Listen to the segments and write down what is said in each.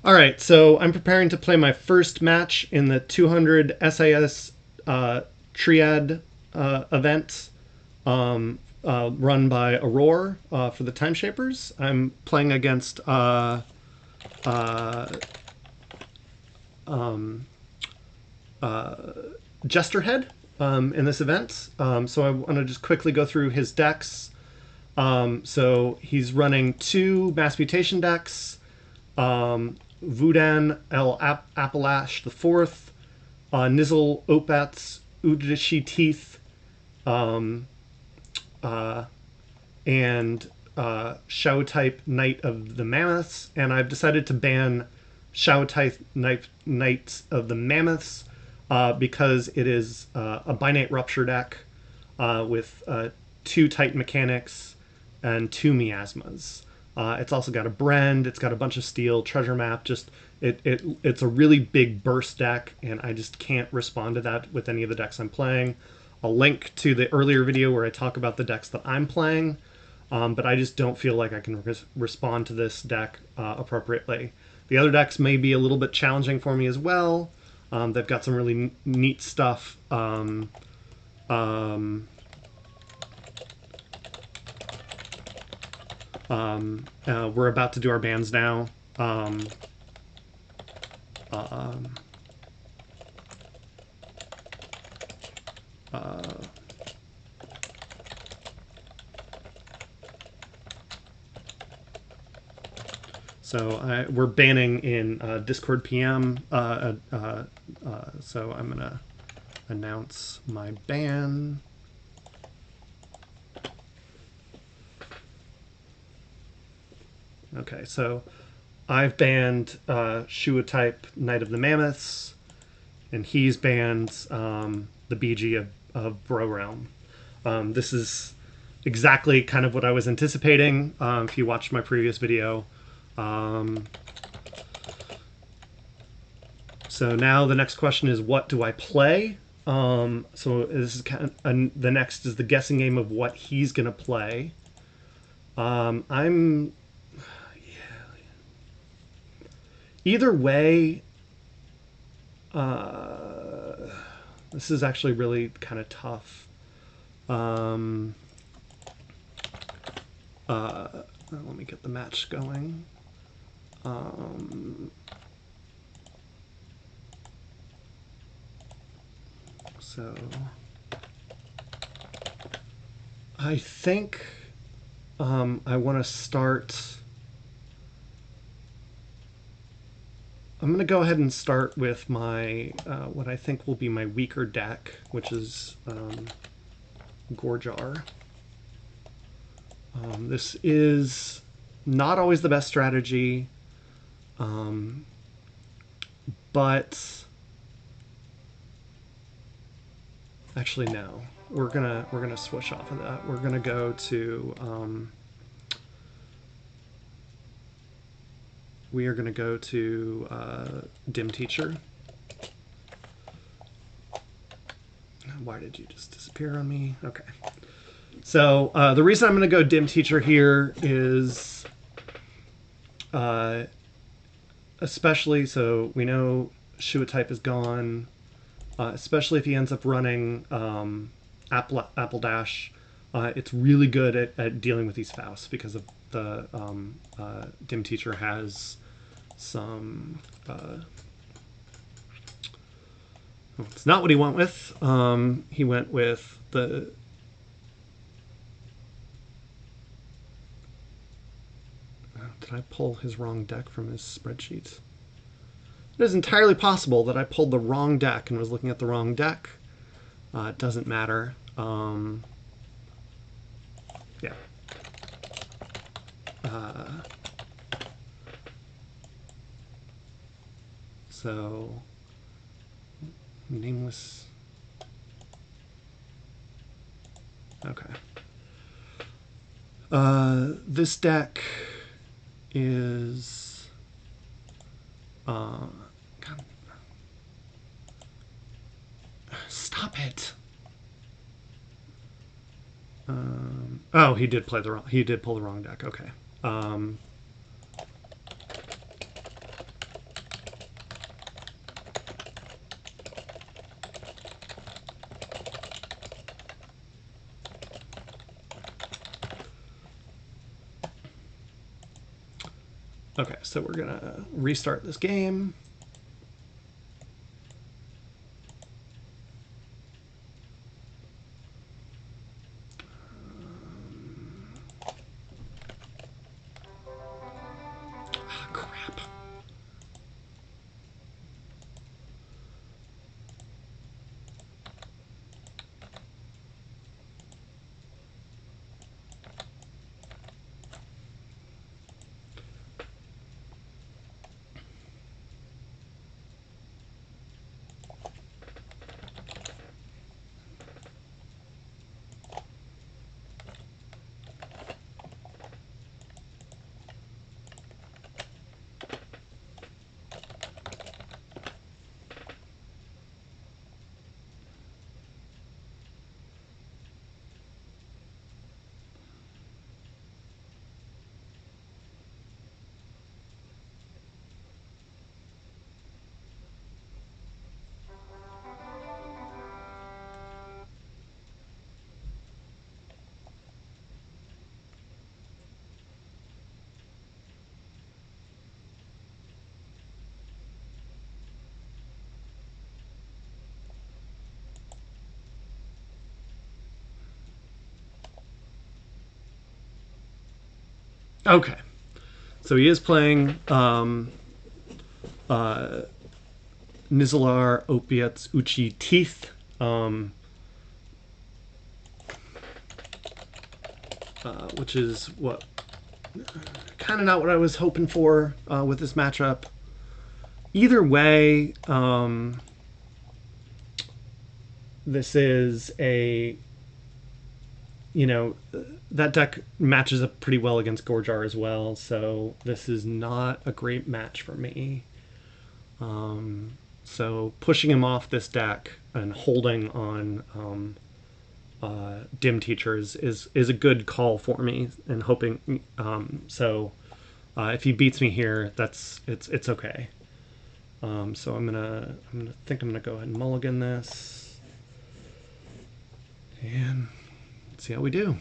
All right, so I'm preparing to play my first match in the 200 SAS Triad event run by Aurora for the Timeshapers. I'm playing against Jesterhead in this event. So I want to just quickly go through his decks. So he's running two mass mutation decks. Vudan El Appalash the Fourth, Nizzle Opats Udishi Teeth, and Shao type Knight of the Mammoths. And I've decided to ban Shao type Knights of the Mammoths because it is a binate rupture deck with two Titan mechanics and two miasmas. It's also got a Brend. It's got a bunch of steel, treasure map. Just it's a really big burst deck, and I just can't respond to that with any of the decks I'm playing. I'll link to the earlier video where I talk about the decks that I'm playing, but I just don't feel like I can respond to this deck appropriately. The other decks may be a little bit challenging for me as well. They've got some really neat stuff. We're about to do our bans now. So we're banning in Discord PM. So I'm gonna announce my ban. Okay, so I've banned Shua type Knight of the Mammoths, and he's banned the BG of Bro Realm. This is exactly kind of what I was anticipating if you watched my previous video. So now the next question is, what do I play? So this is kind of, the next is the guessing game of what he's gonna play. I'm either way. This is actually really kind of tough. Let me get the match going. So I think I want to start. I'm going to go ahead and start with my what I think will be my weaker deck, which is Gorjar. This is not always the best strategy, but actually no. We're gonna switch off of that. We're gonna go to we are gonna go to Dim Teacher. Why did you just disappear on me? Okay. So the reason I'm going to go Dim Teacher here is especially, so we know Shua type is gone, especially if he ends up running Apple Dash. It's really good at dealing with these Fausts because of the Dim Teacher has some... it's not what he went with. He went with the... Did I pull his wrong deck from his spreadsheet? It is entirely possible that I pulled the wrong deck and was looking at the wrong deck. It doesn't matter. Yeah. So, nameless. Okay. This deck is God. Stop it. Oh, he did play the wrong. He did pull the wrong deck. Okay. Okay, so we're gonna restart this game. Crap. Okay, so he is playing Nizalar Opiates Uchi Teeth, which is what kind of not what I was hoping for with this matchup. Either way, this is a, you know, that deck matches up pretty well against Gorjar as well, so this is not a great match for me. So pushing him off this deck and holding on Dim Teachers is a good call for me, and hoping if he beats me here, it's okay. So I'm gonna go ahead and mulligan this and see how we do.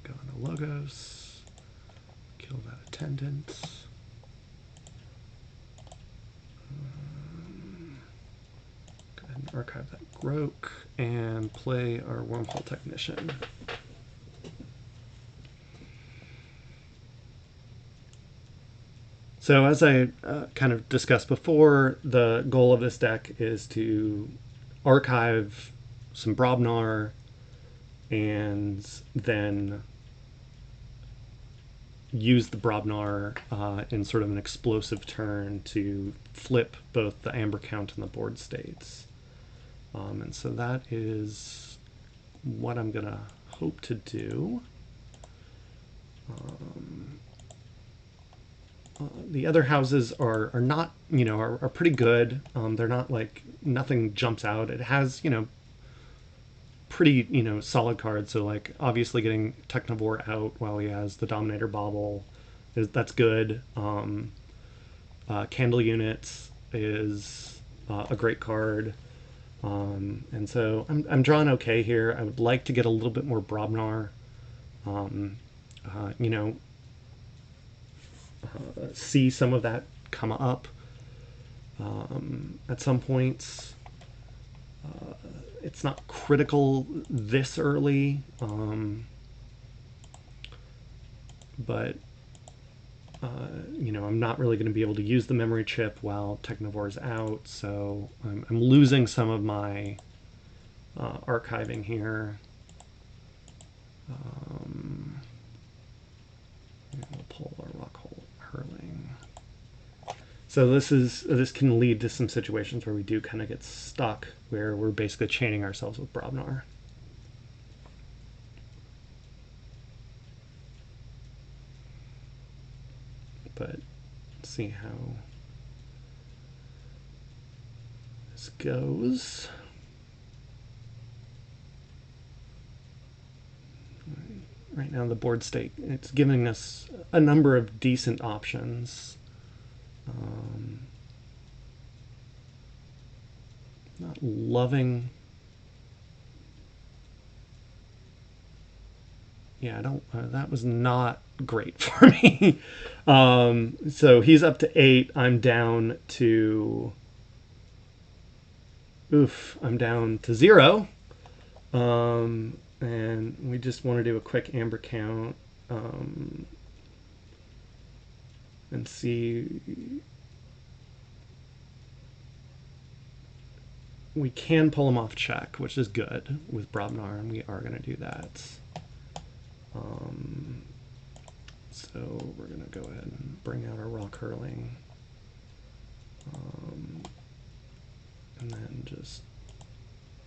Go into Logos, kill that attendant. Go ahead and archive that Groke and play our Wormhole Technician. So as I kind of discussed before, the goal of this deck is to archive some Brobnar and then use the Brobnar in sort of an explosive turn to flip both the Amber Count and the board states. And so that is what I'm going to hope to do. The other houses are not, are pretty good. They're not like, nothing jumps out. It has, pretty, solid cards. So like obviously getting Technovore out while he has the Dominator Bauble, that's good. Candle Units is a great card. And so I'm drawing okay here. I would like to get a little bit more Brobnar. See some of that come up at some points. It's not critical this early, but I'm not really going to be able to use the memory chip while Technovore's out, so I'm losing some of my archiving here. We'll pull our Rock Hurling. So this can lead to some situations where we do kind of get stuck, where we're basically chaining ourselves with Brobnar. But let's see how this goes. Right now the board state, it's giving us a number of decent options. Not loving yeah, I don't. That was not great for me. So he's up to 8. I'm down to. Oof! I'm down to 0. And we just want to do a quick amber count and see. We can pull him off check, which is good with Brobnar, and we are going to do that. So we're going to go ahead and bring out our rock hurling. And then just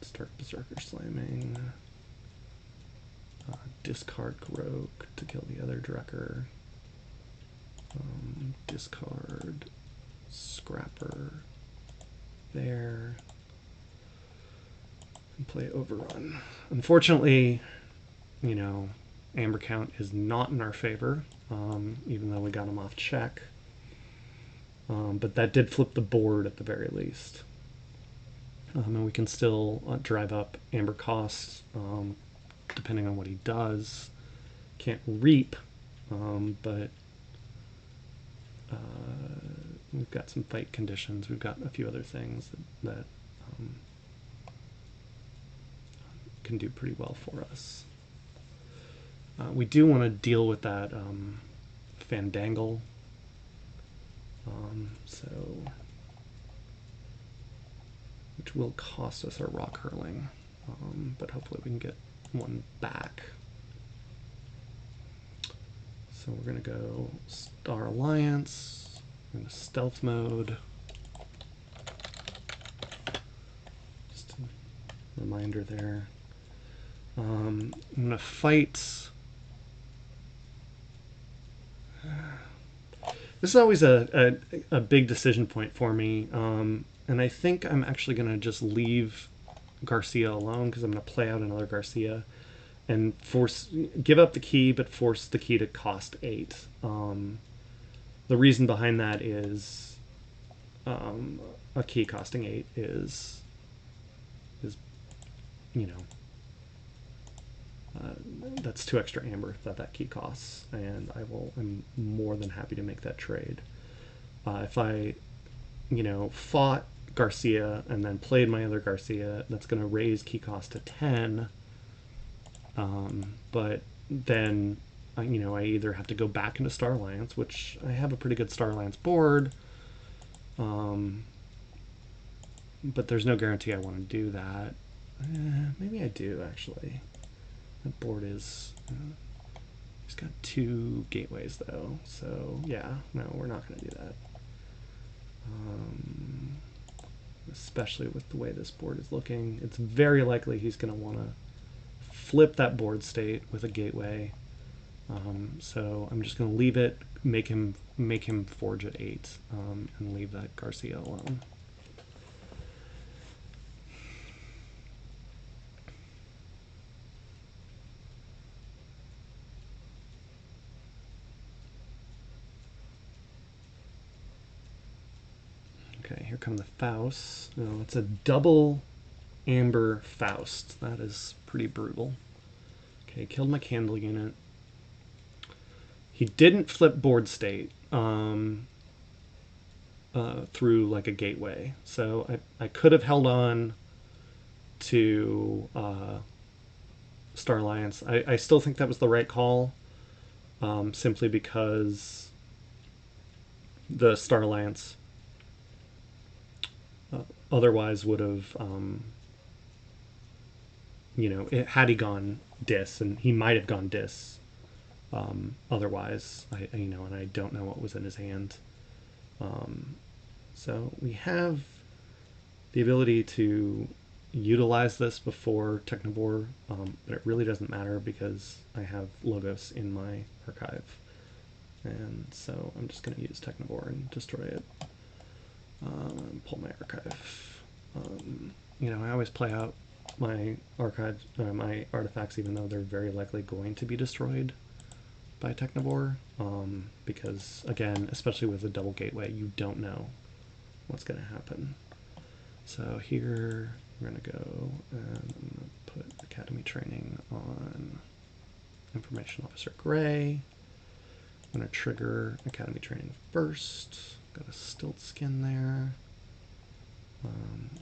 start Berserker Slamming. Discard Garrote to kill the other Drekker. Discard Scrapper there. And play Overrun. Unfortunately, you know, Amber count is not in our favor, even though we got him off check. But that did flip the board at the very least. And we can still drive up Amber costs depending on what he does. Can't reap, but we've got some fight conditions. We've got a few other things that can do pretty well for us. We do want to deal with that Fandangle. So, which will cost us our rock hurling, but hopefully we can get one back. So we're going to go Star Alliance, we're going to stealth mode. Just a reminder there. I'm going to fight. This is always a big decision point for me, and I think I'm actually going to just leave Garcia alone because I'm going to play out another Garcia and give up the key, but force the key to cost 8. The reason behind that is a key costing 8 is you know, that's 2 extra amber that key costs, and I'm more than happy to make that trade. If I, you know, fought Garcia and then played my other Garcia, that's going to raise key cost to 10. But then, you know, I either have to go back into Star Alliance, which I have a pretty good Star Alliance board, but there's no guarantee I want to do that. Maybe I do, actually. That board is... he's got 2 gateways, though, so yeah, no, we're not going to do that. Especially with the way this board is looking. It's very likely he's going to want to flip that board state with a gateway. So I'm just going to leave it, make him forge at 8, and leave that Garcia alone. Okay, here come the Faust. Oh, it's a double amber Faust. That is pretty brutal. Okay, killed my candle unit. He didn't flip board state through like a gateway, so I could have held on to Star Alliance. I still think that was the right call, simply because the Star Alliance otherwise would have, you know, had he gone dis, and he might have gone dis. Otherwise, you know, and I don't know what was in his hand. So we have the ability to utilize this before Technobore, but it really doesn't matter because I have Logos in my archive. And so I'm just going to use Technobore and destroy it. Pull my archive. You know, I always play out my archives, my artifacts, even though they're very likely going to be destroyed by Technobore, because, again, especially with a double gateway, you don't know what's going to happen. So here we're going to go and I'm going to put Academy Training on Information Officer Gray. I'm going to trigger Academy Training first. Got a stilt skin there.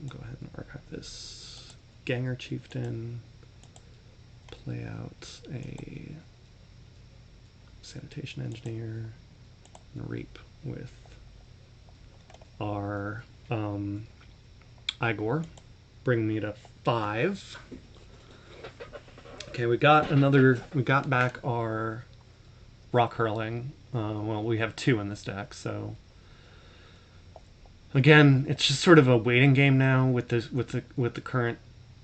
Go ahead and archive this. Ganger Chieftain. Play out a Sanitation Engineer. And reap with our Igor. Bring me to 5. Okay, we got back our rock hurling. Well, we have 2 in this deck, so again, it's just sort of a waiting game now with the current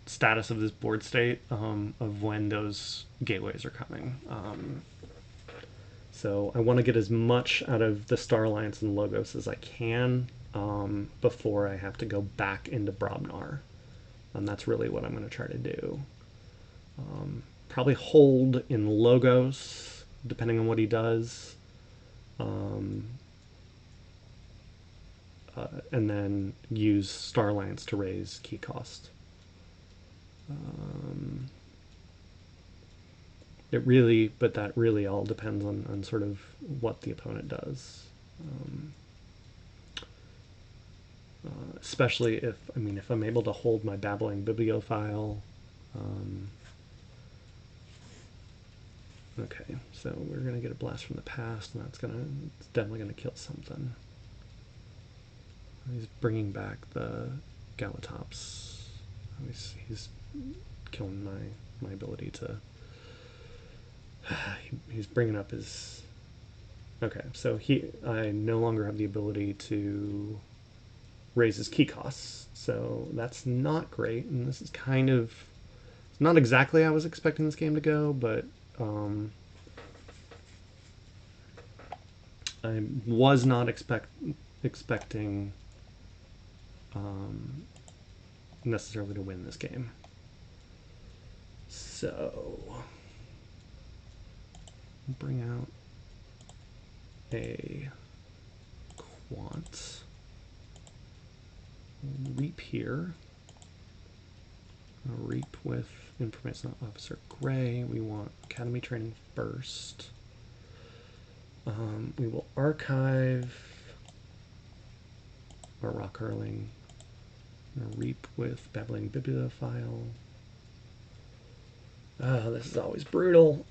status of this board state of when those gateways are coming. So I want to get as much out of the Star Alliance and Logos as I can before I have to go back into Brobnar. And that's really what I'm going to try to do. Probably hold in Logos, depending on what he does. And then use Star Alliance to raise key cost. That really all depends on sort of what the opponent does. Especially if I'm able to hold my babbling bibliophile. Okay, so we're gonna get a blast from the past, and it's definitely gonna kill something. He's bringing back the Galatops. He's killing my ability to. He's bringing up his. Okay, so I no longer have the ability to raise his key costs, so that's not great. And this is kind of not exactly how I was expecting this game to go, but I was not expecting necessarily to win this game. So bring out a quant. Reap here. I'll reap with Information Officer Gray. We want Academy Training first. We will archive our rock hurling. Reap with Babbling Bibliophile. This is always brutal.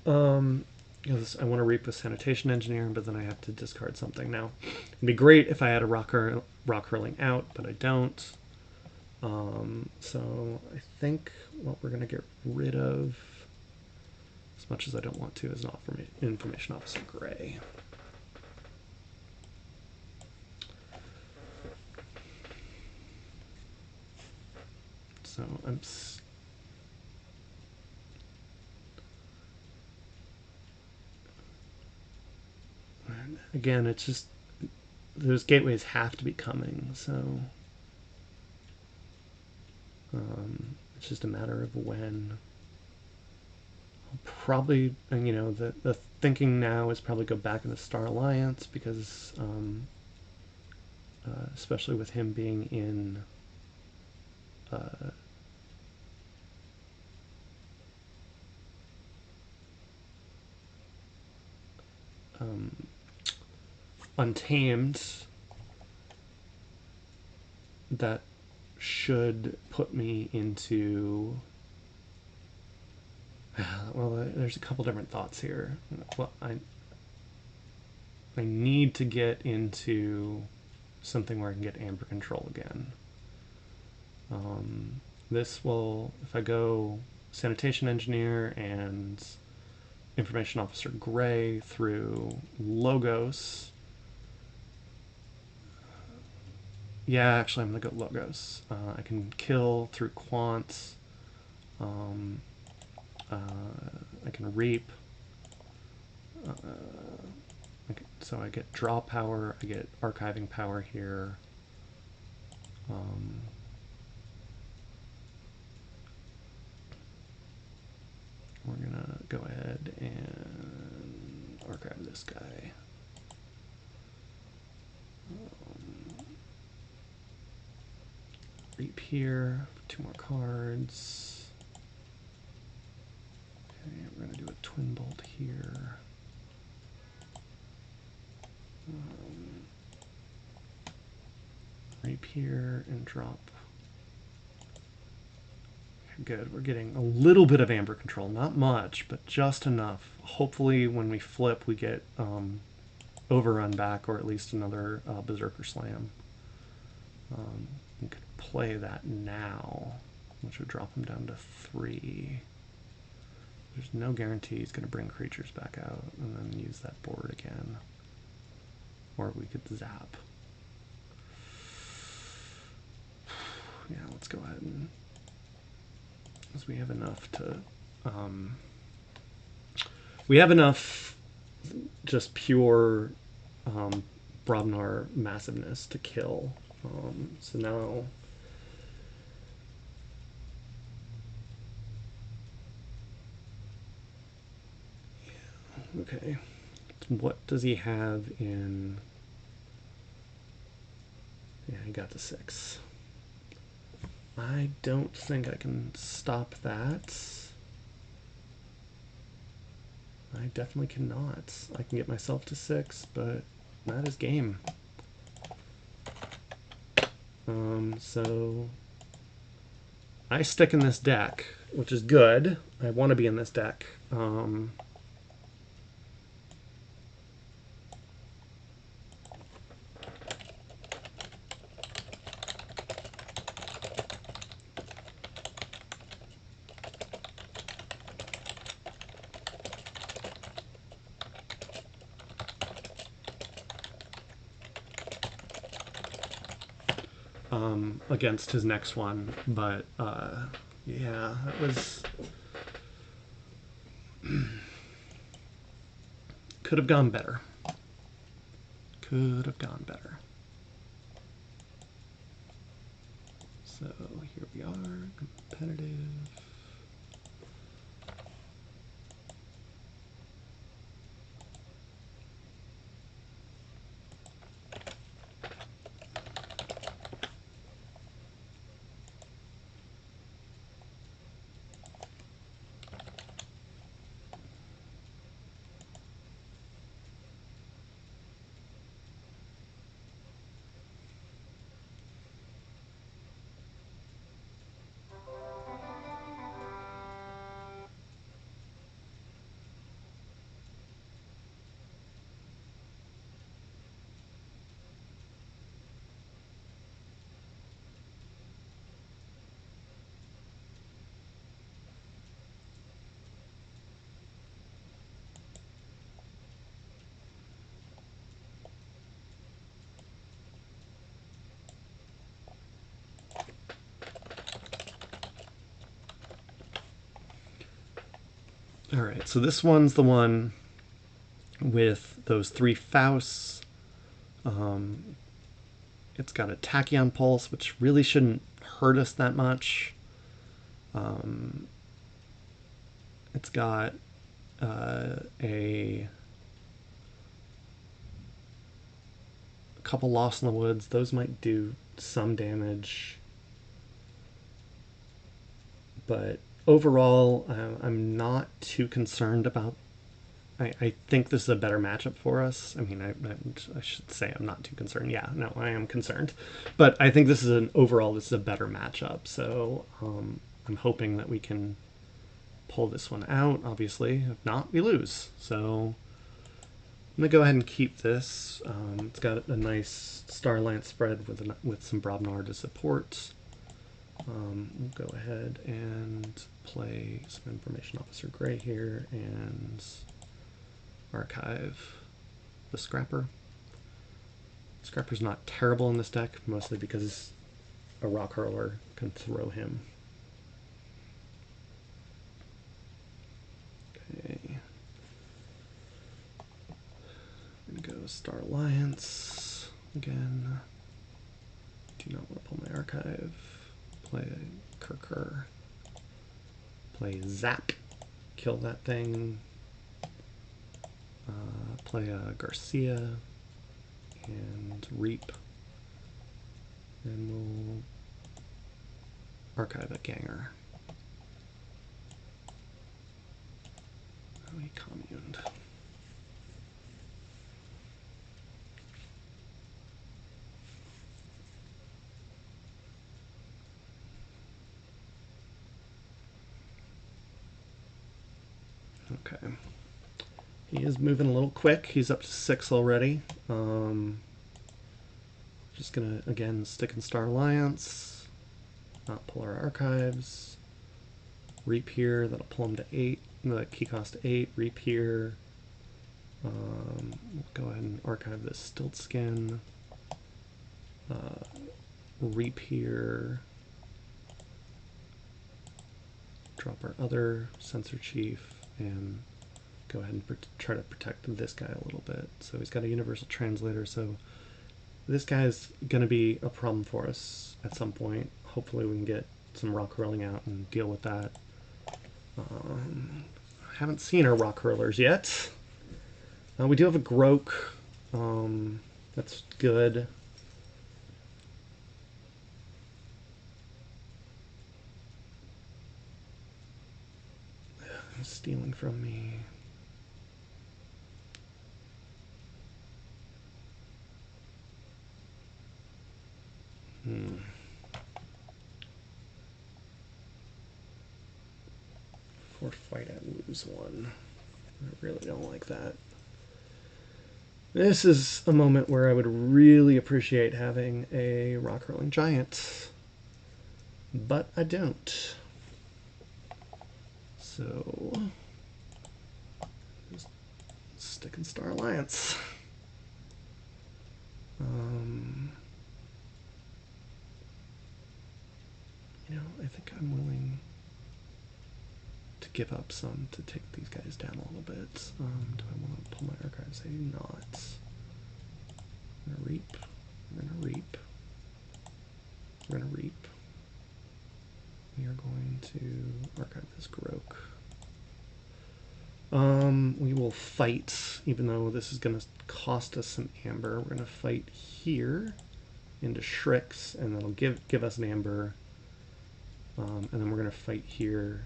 Because I want to reap with Sanitation Engineer, but then I have to discard something. Now, it'd be great if I had a rock hurling out, but I don't. So I think what we're going to get rid of, as much as I don't want to, is an Information Officer Gray. So again, it's just those gateways have to be coming, so it's just a matter of when. I'll probably, the thinking now is probably go back in the Star Alliance because, especially with him being in Untamed, that should put me into. Well, there's a couple different thoughts here. Well, I need to get into something where I can get Amber Control again. This will, if I go Sanitation Engineer and Information Officer Gray through Logos. Yeah, actually, I'm going to go Logos. I can kill through Quant. I can reap. So I get draw power, I get archiving power here. We're gonna go ahead and archive this guy. Reap here, 2 more cards. Okay, we're gonna do a Twin Bolt here. Rape here and drop. Good, we're getting a little bit of amber control, not much, but just enough. Hopefully when we flip we get overrun back, or at least another Berserker Slam. We could play that now, which would drop him down to 3. There's no guarantee he's going to bring creatures back out, and then use that board again. Or we could zap. Yeah, let's go ahead and... because we have enough to... we have enough just pure Brobnar massiveness to kill. So now... okay. What does he have in... yeah, he got the 6. I don't think I can stop that. I definitely cannot. I can get myself to 6, but that is game. So I stick in this deck, which is good. I want to be in this deck. Against his next one, but yeah, that was could have gone better. Could have gone better. So here we are, competitive. All right, so this one's the one with those 3 Fausts. It's got a Tachyon Pulse, which really shouldn't hurt us that much. It's got a couple Lost in the Woods. Those might do some damage. But overall, I'm not too concerned about... I think this is a better matchup for us. I mean, I should say I'm not too concerned. Yeah, no, I am concerned. But I think this is overall, this is a better matchup. So I'm hoping that we can pull this one out, obviously. If not, we lose. So I'm going to go ahead and keep this. It's got a nice Starlance spread with some Brobnar to support. We'll go ahead and play some Information Officer Gray here and archive the Scrapper. Scrapper's not terrible in this deck, mostly because a Rock Hurler can throw him. Okay. I'm gonna go Star Alliance again. Do not want to pull my archive. Play Kirker. Play Zap. Kill that thing. Play a Garcia. And Reap. And we'll archive a Ganger. communed. Okay. He is moving a little quick. He's up to 6 already. Just gonna, again, stick in Star Alliance, not pull our archives. Reap here, that'll pull him to 8, the key cost 8, reap here. We'll go ahead and archive this stilt skin. Reap here. Drop our other sensor chief and go ahead and try to protect this guy a little bit. So he's got a universal translator, so this guy's going to be a problem for us at some point. Hopefully we can get some rock hurling out and deal with that. I haven't seen our rock hurlers yet. We do have a Groke. That's good. He's stealing from me. For fight, I lose one. I really don't like that. This is a moment where I would really appreciate having a rock hurling giant, but I don't. So, just stick in Star Alliance. You know, I think I'm willing to give up some to take these guys down a little bit. Do I want to pull my archives? I do not. I'm gonna reap. We're gonna reap. We're gonna reap. We are going to archive this Groke. We will fight, even though this is going to cost us some amber. We're going to fight here into Shrix, and that'll give us an amber. And then we're going to fight here.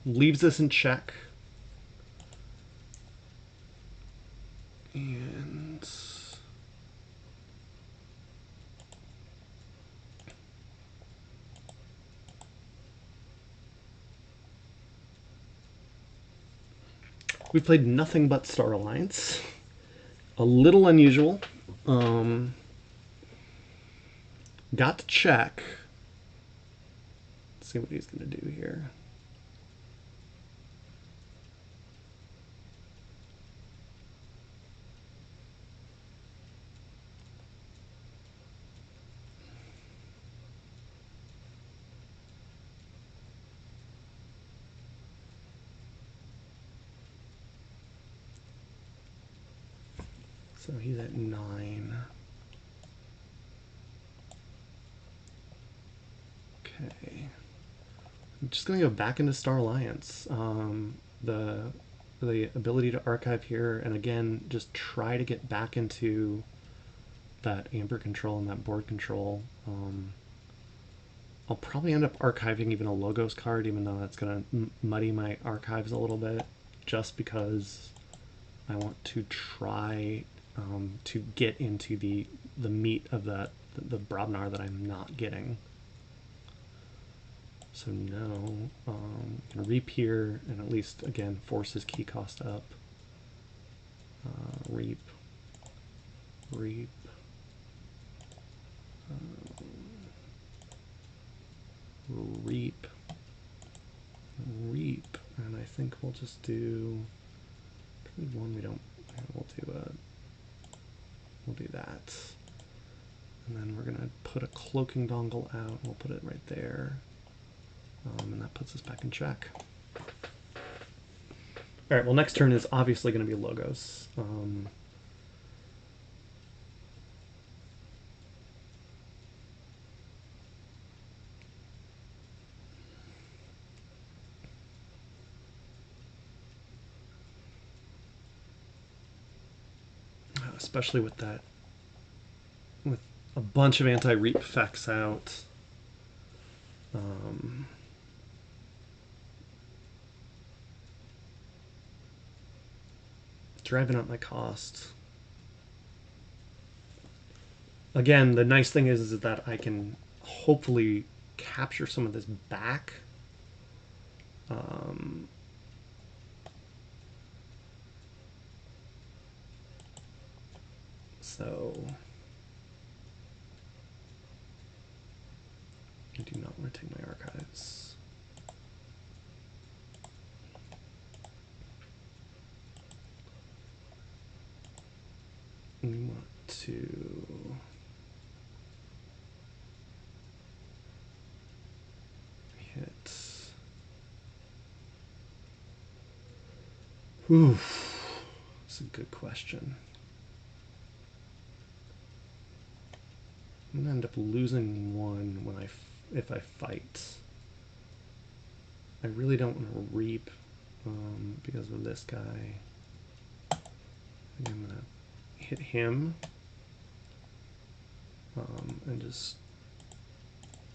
Leaves us in check. And we played nothing but Star Alliance. A little unusual. Got to check. Let's see what he's going to do here. So he's at 9. Okay. I'm just going to go back into Star Alliance. The ability to archive here, and again, just try to get back into that amber control and that board control. I'll probably end up archiving even a Logos card, even though that's going to muddy my archives a little bit, just because I want to try to get into the meat of the Brobnar that I'm not getting. So no, can reap here and at least again force his key cost up. Reap, reap. Reap, reap, and I think we'll just do one. We don't. We'll do that, and then we're gonna put a cloaking dongle out. We'll put it right there, and that puts us back in check. All right. Well, next turn is obviously going to be Logos. Especially with that, with a bunch of anti-reap effects out. driving up my cost. Again, the nice thing is that I can hopefully capture some of this back. So I do not want to take my archives. We want to hit. Oof, that's a good question. I'm gonna end up losing one when if I fight. I really don't want to reap because of this guy. I think I'm gonna hit him and just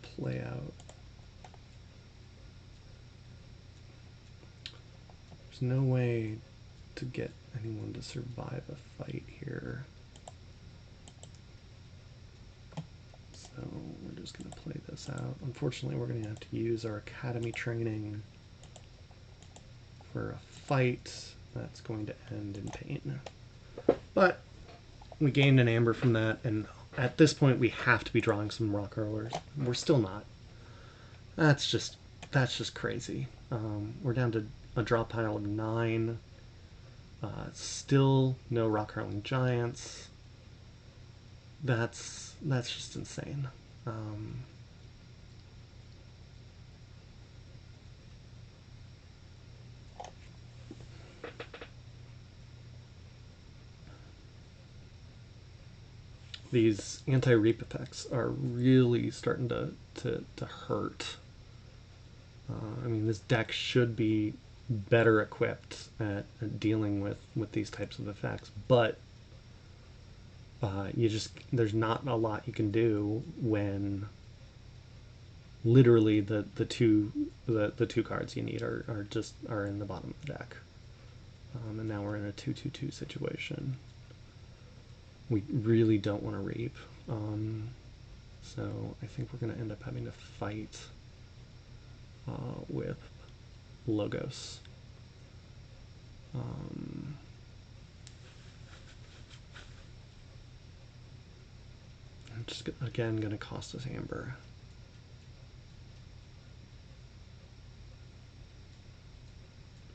play out. There's no way to get anyone to survive a fight here. So we're just going to play this out. Unfortunately, we're going to have to use our academy training for a fight that's going to end in pain. But we gained an amber from that, and at this point we have to be drawing some rock hurlers. We're still not. That's just crazy. We're down to a draw pile of 9. Still no rock hurling giants. That's just insane. These anti-reap effects are really starting to hurt. I mean, this deck should be better equipped at dealing with these types of effects, but there's not a lot you can do when literally the two cards you need are in the bottom of the deck, and now we're in a 2/2/2 situation. We really don't want to reap, so I think we're going to end up having to fight with Logos. It's just again going to cost us amber.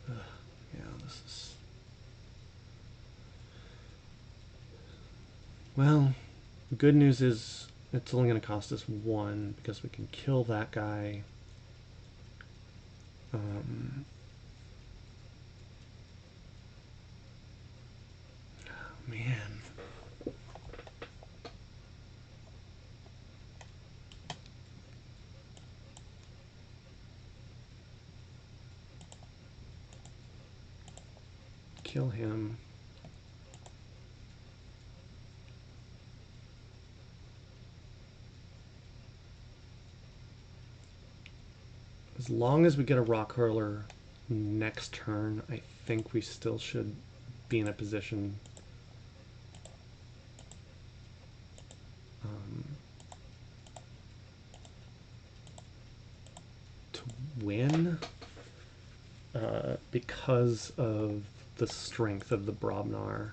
Yeah, this is... Well, the good news is it's only going to cost us 1 because we can kill that guy. Man. Kill him. As long as we get a rock hurler next turn, I think we still should be in a position to win because of the strength of the Brobnar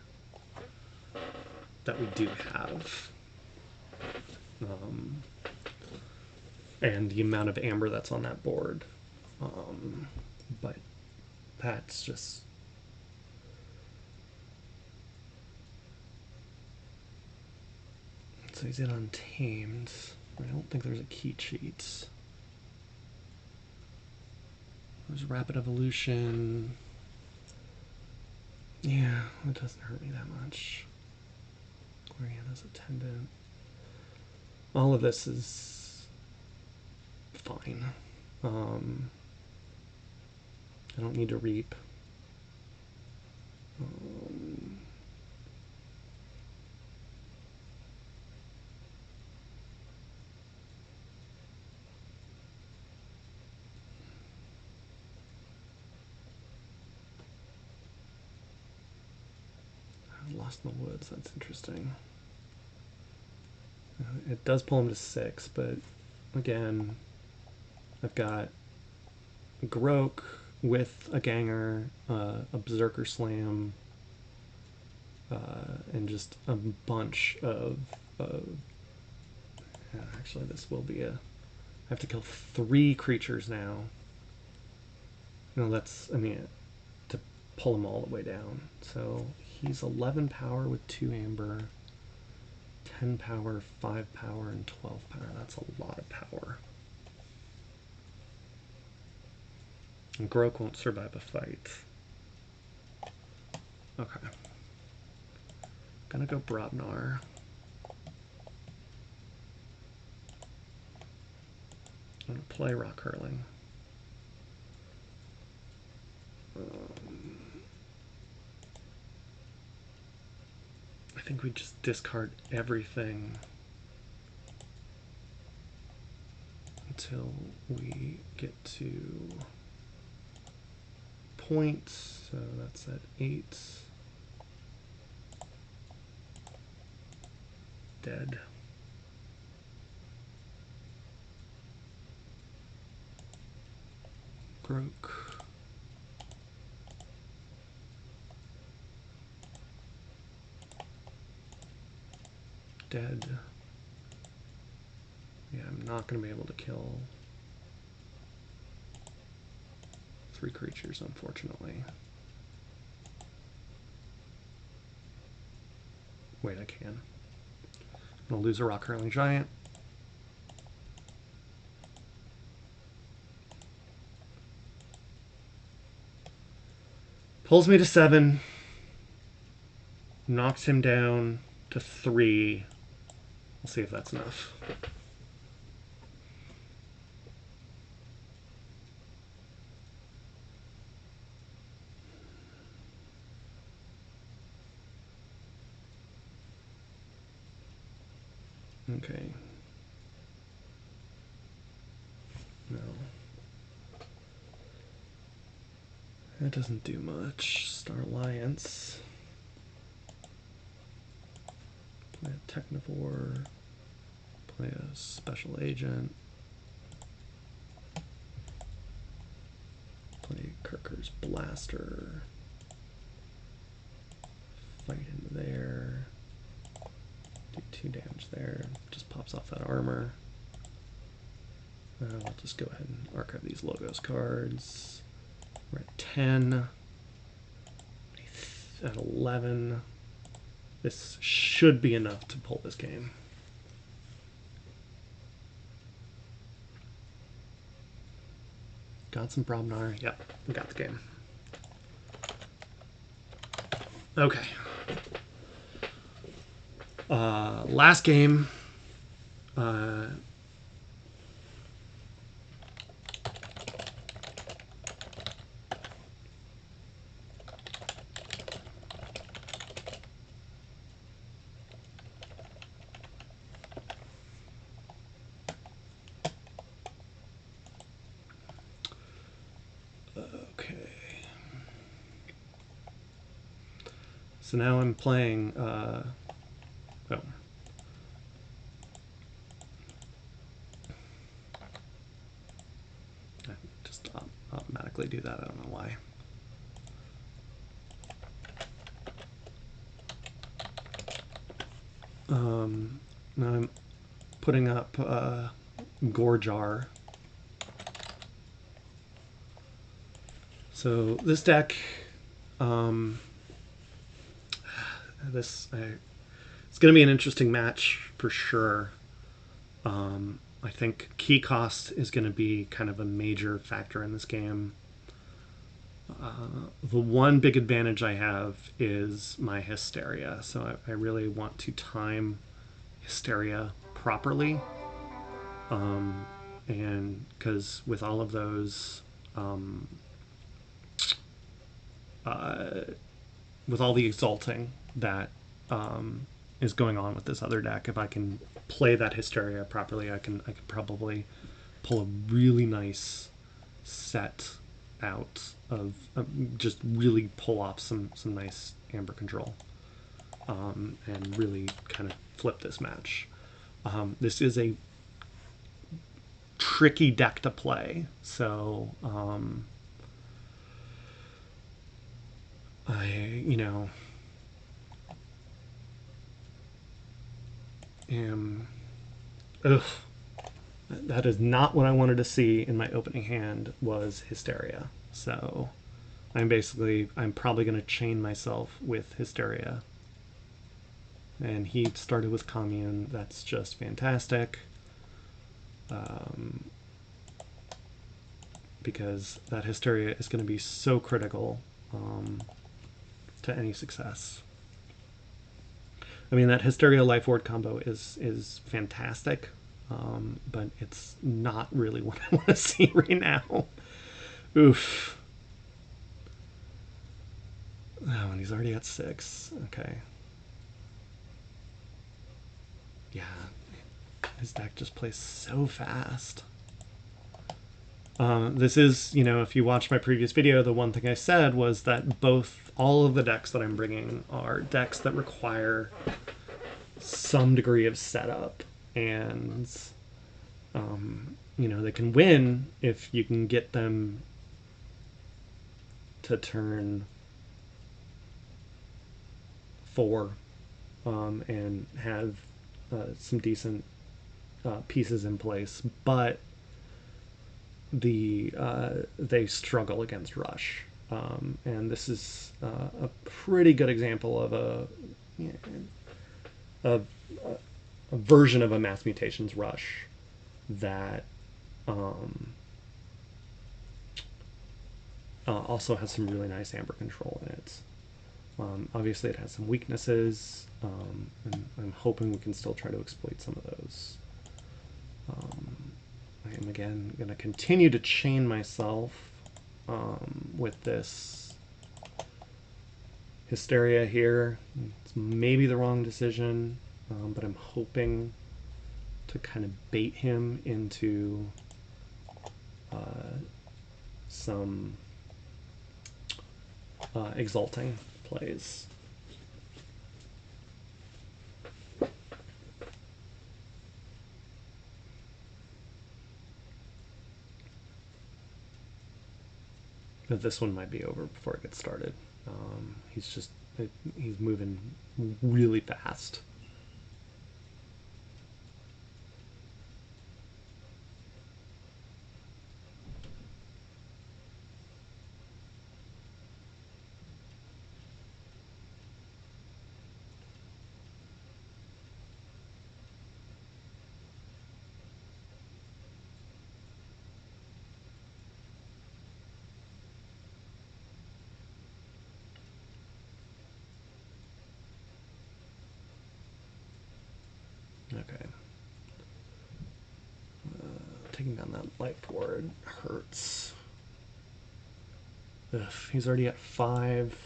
that we do have. And the amount of amber that's on that board. But that's just... So he's in Untamed. I don't think there's a key cheat. There's Rapid Evolution. Yeah, it doesn't hurt me that much. Gloriana's Attendant. All of this is fine. I don't need to reap. Lost in the Woods. That's interesting. It does pull him to 6, but again, I've got Grok with a Ganger, a Berserker Slam, and just a bunch of actually, this will be a... I have to kill 3 creatures now. No, that's... I mean, to pull them all the way down. So he's 11 power with 2 amber, 10 power, 5 power, and 12 power. That's a lot of power. And Grok won't survive a fight. Okay. Gonna go Brobnar. I'm gonna play Rock Hurling. I think we just discard everything until we get to points. So that's at 8. Dead. Broke. Dead. Yeah, I'm not going to be able to kill 3 creatures, unfortunately. Wait, I can. I'm going to lose a Rock Hurling Giant. Pulls me to 7. Knocks him down to 3. We'll see if that's enough. Okay. No. That doesn't do much. Star Alliance. Play a Technivore. Play a Special Agent. Play Kirker's Blaster. Fight into there. Do 2 damage there. Just pops off that armor. I'll just go ahead and archive these Logos cards. We're at 10. At 11. This should be enough to pull this game. Got some Brobnar. Yep, we got the game. Okay. Last game. So now I'm playing, oh. I just automatically do that, I don't know why. Now I'm putting up Gorjar. So this deck, it's going to be an interesting match for sure. I think key cost is going to be kind of a major factor in this game. The one big advantage I have is my Hysteria, so I really want to time Hysteria properly, and because with all of those, with all the exalting that is going on with this other deck, if I can play that Hysteria properly, I can probably pull a really nice set out of just really pull off some nice Amber control. and really kind of flip this match. This is a tricky deck to play, so you know, am ugh. That is not what I wanted to see in my opening hand, was Hysteria. So I'm probably going to chain myself with Hysteria. And he started with Commune. That's just fantastic. Because that Hysteria is going to be so critical to any success. I mean, that Hysteria Life Ward combo is fantastic. But it's not really what I want to see right now. Oof. Oh, and he's already at 6. Okay. Yeah. His deck just plays so fast. This is, you know, if you watched my previous video, the one thing I said was that all of the decks that I'm bringing are decks that require some degree of setup, and you know, they can win if you can get them to turn 4 and have some decent pieces in place, but they struggle against rush, and this is a pretty good example of a version of a mass mutations rush that also has some really nice amber control in it. Obviously, it has some weaknesses, and I'm hoping we can still try to exploit some of those. I am again going to continue to chain myself with this Hysteria here. It's maybe the wrong decision, but I'm hoping to kind of bait him into some exalting plays. But this one might be over before it gets started. He's moving really fast. Okay. Taking down that life ward hurts. Ugh, he's already at 5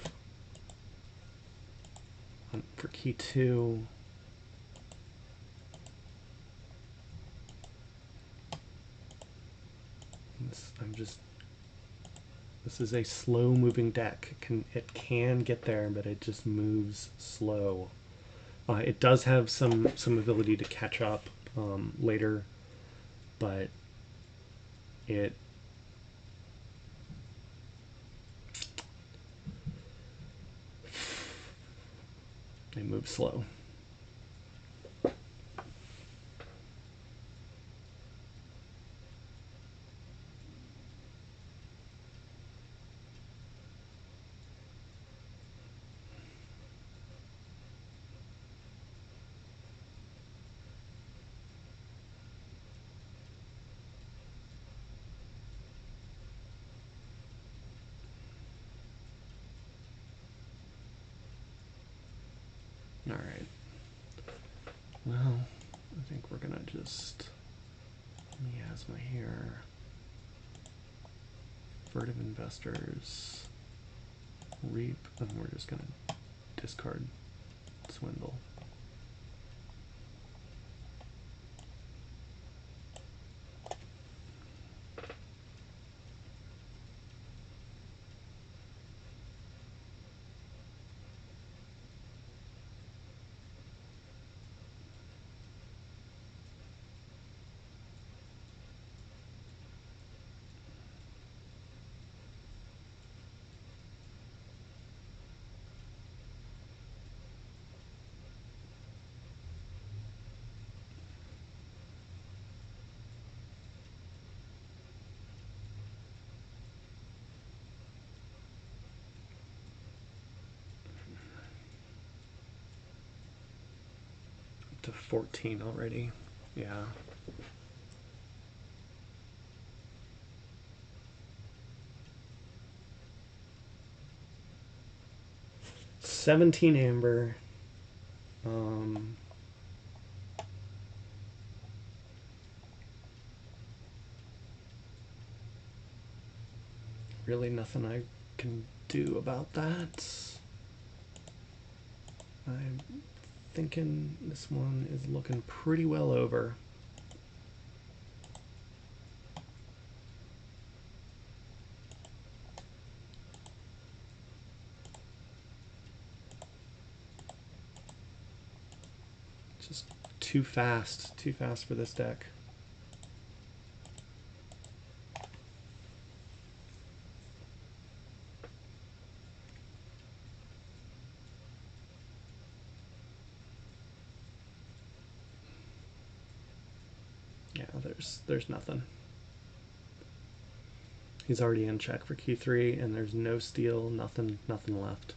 for key 2. This is a slow moving deck. It can get there, but it just moves slow. It does have some ability to catch up later, but they move slow. All right. Well, I think we're gonna just miasma here. Furtive Investors, Reap, and we're just gonna discard Swindle. to 14 already. Yeah. $17 amber. Really nothing I can do about that. I'm thinking this one is looking pretty well over. Just too fast for this deck. Yeah, there's nothing. He's already in check for Q3, and there's no steal, nothing left.